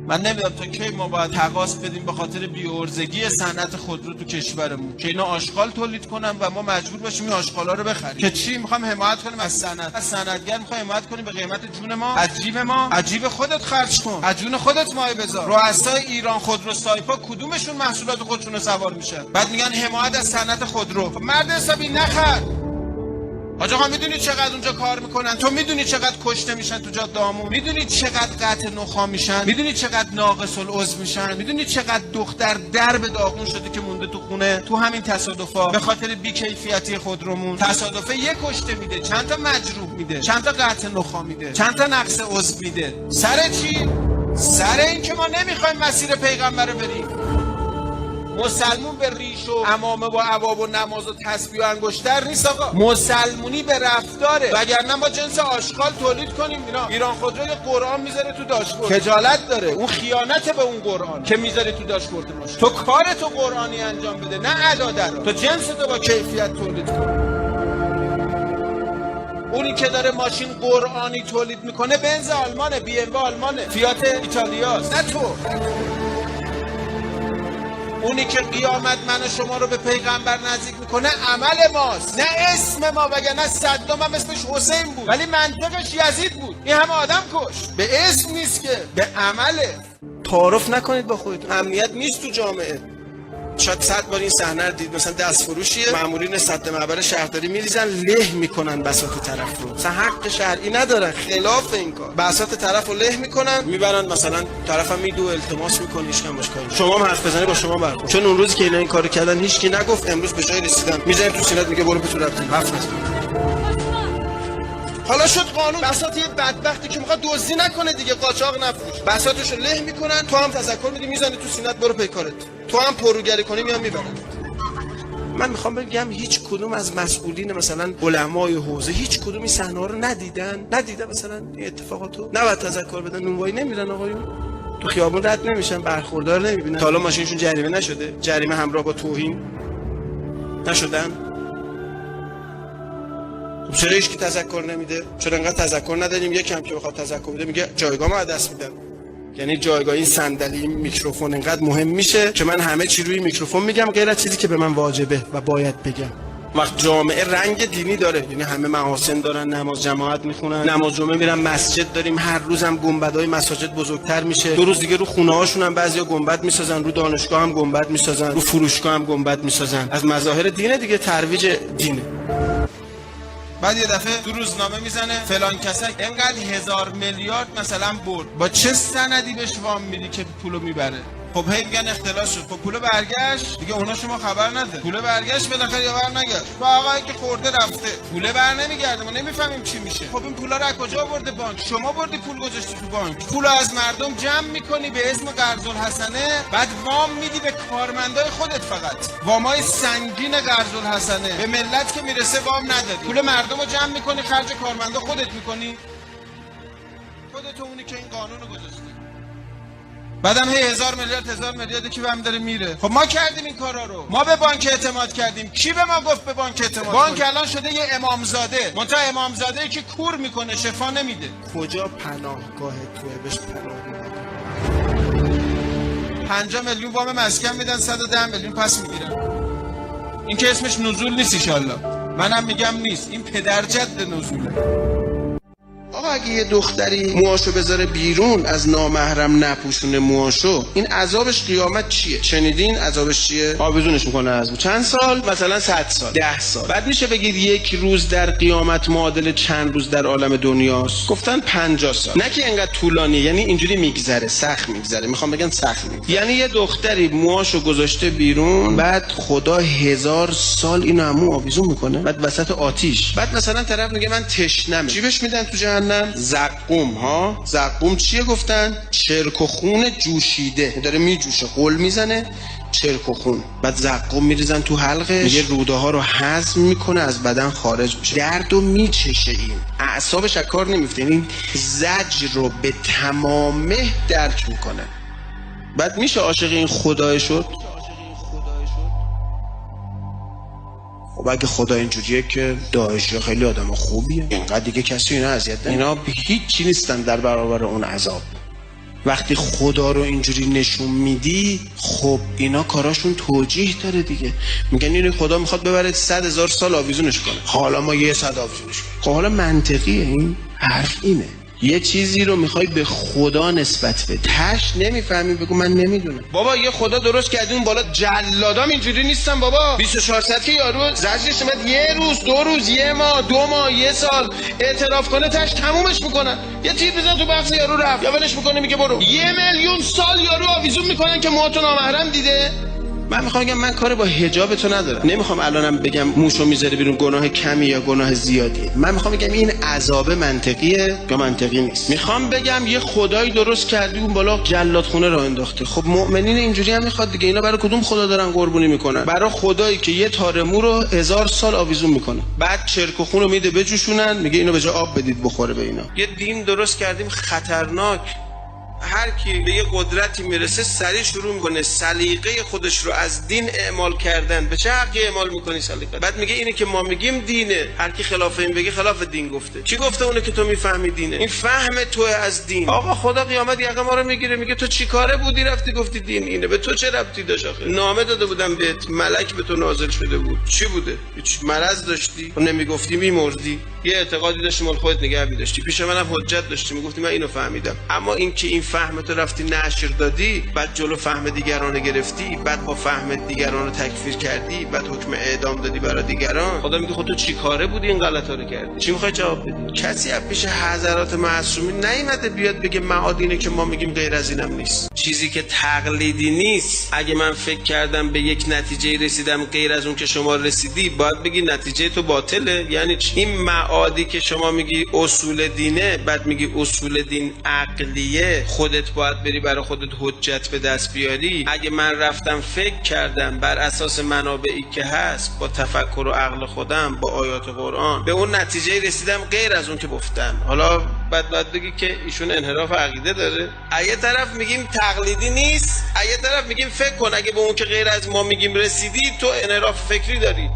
من نمیدونم تا کی ما باید تقاص بدیم به خاطر بی‌عرضگی صنعت خودرو تو کشورمون که اینا آشغال تولید کنن و ما مجبور باشیم این آشغالا رو بخریم. که چی میخوام حمایت کنیم از صنعت، از صنعتگر میخوام حمایت کنیم به قیمت جون ما، از جیب ما، از جیب خودت خرج کن، از جون خودت مایه بذار. رؤسای ایران خودرو سایپا کدومشون محصولات خودشون رو سوار میشن؟ بعد میگن حمایت از صنعت خودرو. مرد حسابی نخر. آقا میدونی چقدر اونجا کار میکنن؟ تو میدونی چقدر کشته میشن تو جاده‌هامون؟ میدونی چقدر قطع نخاع میشن؟ میدونی چقدر ناقص العضو میشن؟ میدونی چقدر دختر درب داغون شده که مونده تو خونه تو همین تصادفا به خاطر بی‌کیفیتی خودرومون؟ تصادفه یک کشته میده، چند تا مجروح میده، چند تا قطع نخاع میده، چند تا نقص عضو میده. سر چی؟ سر این که ما نمیخوایم مسیر پیغمبر رو بریم. مسلمون به ریش و عمامه و عباب و نماز و تسبیح و انگشتر نیست آقا. مسلمونی به رفتاره. وگرنه ما جنس آشغال تولید کنیم اینا. ایران خودرو یه قرآن میذاره تو داشبورد. خجالت داره. اون خیانت به اون قرآن که میذاری تو داشبورد ماشین. تو کارتو قرآنی انجام بده، نه عداده رو. تو جنستو با کیفیت تولید کن. اونی که داره ماشین قرآنی تولید میکنه بنز آلمانه، بی ام آلمانه، فیات ایتالیاست، نه تو. اونی که قیامت من و شما رو به پیغمبر نزدیک میکنه عمل ماست، نه اسم ما. وگرنه صدام هم اسمش حسین بود ولی منطقش یزید بود. این همه آدم کش. به اسم نیست که، به عمله. تعارف نکنید با خودتون. امنیت نیست تو جامعه. شاید 100 بار این صحنه رو دید. مثلا دستفروشیه، مامورین سد معبر شهرداری میریزن له میکنن بساط طرف رو. مثلا حق شرعی ندارن، خلاف این کار. بساط طرف رو له میکنن، میبرن مثلا طرفم میدو التماس میکنه، هیچ کم باش کاری. شما هم حرف بزنی با شما برخورد. چون اون روزی که اینا این کارو کردن هیچکی نگفت، امروز به جای رسیدن میذاریم تو سینات میگه برو تو رفتیم حرف نزن. حالا شد قانون. بساط یه بدبختی که میخواد دزدی نکنه دیگه، قاچاق نفروش، بساطشو له میکنن، تو هم تذکر میدی میزنی تو سینات برو پیکارت. تو هم پروگری کنی میام میبرن. من میخوام بگم هیچ کدوم از مسئولین مثلا علمای حوزه هیچ کدوم این صحنه ها رو ندیدن مثلا این اتفاقاتو نباید تذکر بدن. اونوایی نمیرن آقایون، تو خیابون رد نمیشن، برخوردار نمیبینن. تا حالا ماشینشون جریمه نشده؟ جریمه همراه با توهین نشدن؟ خب چرا هیچ کی تذکر نمیده؟ چرا انقدر تذکر نداریم؟ یکم که بخواد تذکر بده میگه جایگاهمو از دست میدم. یعنی جایگاه این صندلی میکروفون انقدر مهم میشه که من همه چی روی میکروفون میگم غیر از چیزی که به من واجبه و باید بگم. وقت جامعه رنگ دینی داره، یعنی همه محاسن دارن، نماز جماعت میخونن، نماز جمعه میرن مسجد داریم، هر روزم گنبدهای مساجد بزرگتر میشه. 2 روز دیگه رو خونه هاشون هم بعضیا گنبد میسازن، رو دانشگاه هم گنبد میسازن، رو فروشگاه هم گنبد میسازن. از مظاهر دینه دیگه، ترویج دینه. بعد یه دفعه تو روزنامه میزنه فلان کسک اینقدر 1000 میلیارد مثلا برد. با چه سندی بهش وام میدی که پولو میبره؟ خب هی میگن اختلاس شد. خب پول برگشت دیگه، اونا شما خبر نده. پول برگشت بالاخره یا بر نگشت؟ با آقایی که خورده رفته پول بر نمیگرده. ما نمیفهمیم چی میشه. خب این پولا رو از کجا آورده بانک؟ شما بردی پول گذاشتی تو بانک. پول از مردم جمع میکنی به اسم قرض الحسنه، بعد وام میدی به کارمندای خودت. فقط وامای سنگین قرض الحسنه به ملت که میرسه وام ندادی. پول مردم رو جمع میکنی، خرج کارمندا خودت میکنی. خودت اونی که این قانونو گذاشتی. بعدم هی 1000 میلیارد کی بهم داره میره. خب ما کردیم این کارا رو. ما به بانک اعتماد کردیم. کی به ما گفت به بانک اعتماد؟ بانک الان شده یه امامزاده. منتها امامزاده‌ای که کور میکنه، شفا نمیده. کجا پناهگاه توئه بهش پناه میبره؟ 50 میلیون وام مسکن میدن، 110 میلیون پس میگیرن. این که اسمش نزول نیست ان شاءالله. منم میگم نیست. این پدرجد نزوله. آقا اگه یه دختری موهاشو بذاره بیرون، از نامحرم نپوشونه موهاشو، این عذابش قیامت چیه؟ شنیدین عذابش چیه؟ آویزونش میکنه از چند سال؟ مثلا 100 سال، 10 سال. بعد میشه بگید یک روز در قیامت معادل چند روز در عالم دنیاست؟ گفتن 50 سال. نه که اینقدر طولانیه، یعنی اینجوری میگذره، سخت میگذره. میخوام بگم سخت میگذره. یعنی یه دختری موهاشو گذاشته بیرون، بعد خدا 1000 سال اینو همو آویزون میکنه، بعد وسط آتیش. بعد مثلا طرف میگه من تشنمه. چی بهش میدن تو جهنم؟ زقوم. ها زقوم چیه؟ گفتن چرک و خون جوشیده، داره میجوشه، قل میزنه، چرک و خون. بعد زقوم میریزن تو حلقش، میگه روده ها رو هضم میکنه، از بدن خارج میشه، دردو میچشه، این اعصابش از کار نمیفته، این زجر رو به تمامه درک میکنه. بعد میشه عاشق این خدای شد؟ خب اگه خدا اینجوریه که داعشی خیلی آدم خوبیه، اینقدر دیگه کسی اینا اذیت نمیکنه. اینا هیچ چی نیستن در برابر اون عذاب. وقتی خدا رو اینجوری نشون میدی، خب اینا کاراشون توجیه داره دیگه. میگن این خدا میخواد ببره 100,000 سال آویزونش کنه، حالا ما 100 آویزونش کنیم. خب حالا منطقیه این حرف؟ اینه یه چیزی رو میخوای به خدا نسبت بده، تش نمیفهمی بگو من نمیدونم. بابا یه خدا درست کردی اون بالا، جلادام اینجوری نیستن بابا. 24 ساعت که یارو زجرش اومد یه روز، 2 روز، 1 ماه، 2 ماه، 1 سال اعتراف کنه، تش تمومش میکنن. یه تیر بزن تو بخش یارو رفت، یا ولش میکنه میگه برو. 1,000,000 سال یارو آویزون میکنن که موهاتو نامحرم دیده. من میخوام بگم من کار با حجاب تو ندارم. نمیخوام الانم بگم موشو میذاره بیرون گناه کمی یا گناه زیادیه. من میخوام بگم این عذاب منطقیه یا منطقی نیست. میخوام بگم یه خدایی درست کردی اون بالا جلادخونه راه انداخته. خب مؤمنین اینجوری هم میخواد دیگه. اینا برای کدوم خدا دارن قربونی میکنن؟ برای خدایی که یه تار مو رو 1000 سال آویزون میکنه، بعد چرک و خون رو میده بجوشونن، میگه اینو به جای آب بدید بخوره به اینا. یه دین درست کردیم خطرناک. هر کی به یه قدرتی میرسه سریع شروع میکنه سلیقه خودش رو از دین اعمال کردن. به چه حقی اعمال میکنی سلیقه؟ بعد میگه اینی که ما میگیم دینه، هر کی خلاف این بگه خلاف دین گفته. کی گفته اونه که تو میفهمی دینه؟ این فهم تو از دین. آقا خدا قیامت یقه ما رو میگیره، میگه تو چی کاره بودی رفتی گفتی دین اینه؟ به تو چه ربطی داشت آخه؟ نامه داده بودم بهت، ملک به تو نازل شده بود. چی بوده؟ هیچ مرض داشتی؟ نمیگفتی میمردی؟ یه اعتقادی داشتی مال خودت نگه می‌داشتی، پیش منم حجت داشتی، میگفتی من اینو فهمیدم. اما این که این فهم تو رفتی نشر دادی، بعد جلو فهم دیگران گرفتی، بعد با فهم دیگران رو تکفیر کردی، بعد حکم اعدام دادی برای دیگران. خدا میگه خود تو چی کاره بودی این غلطا رو کردی؟ چی میخوای جواب بدی؟ کسی از پیش حضرات معصومین نیومده بیاد بگه معادینه که ما میگیم غیر از اینم نیست. چیزی که تقلیدی نیست. اگه من فکر کردم به یک نتیجه رسیدم غیر از اون که شما رسیدی، باید بگی نتیجه تو باطله. یعنی چی؟ این معادی که شما میگی اصول دینه، بعد میگی اصول دین عقلیه، خودت باید بری برای خودت حجت به دست بیاری. اگه من رفتم فکر کردم بر اساس منابعی که هست، با تفکر و عقل خودم، با آیات قرآن به اون نتیجه رسیدم غیر از اون که گفتن، حالا بعد بگی که ایشون انحراف عقیده داره. یه طرف میگیم تقلیدی نیست، یه طرف میگیم فکر کن اگه به اون که غیر از ما میگیم رسیدی تو انحراف فکری داری.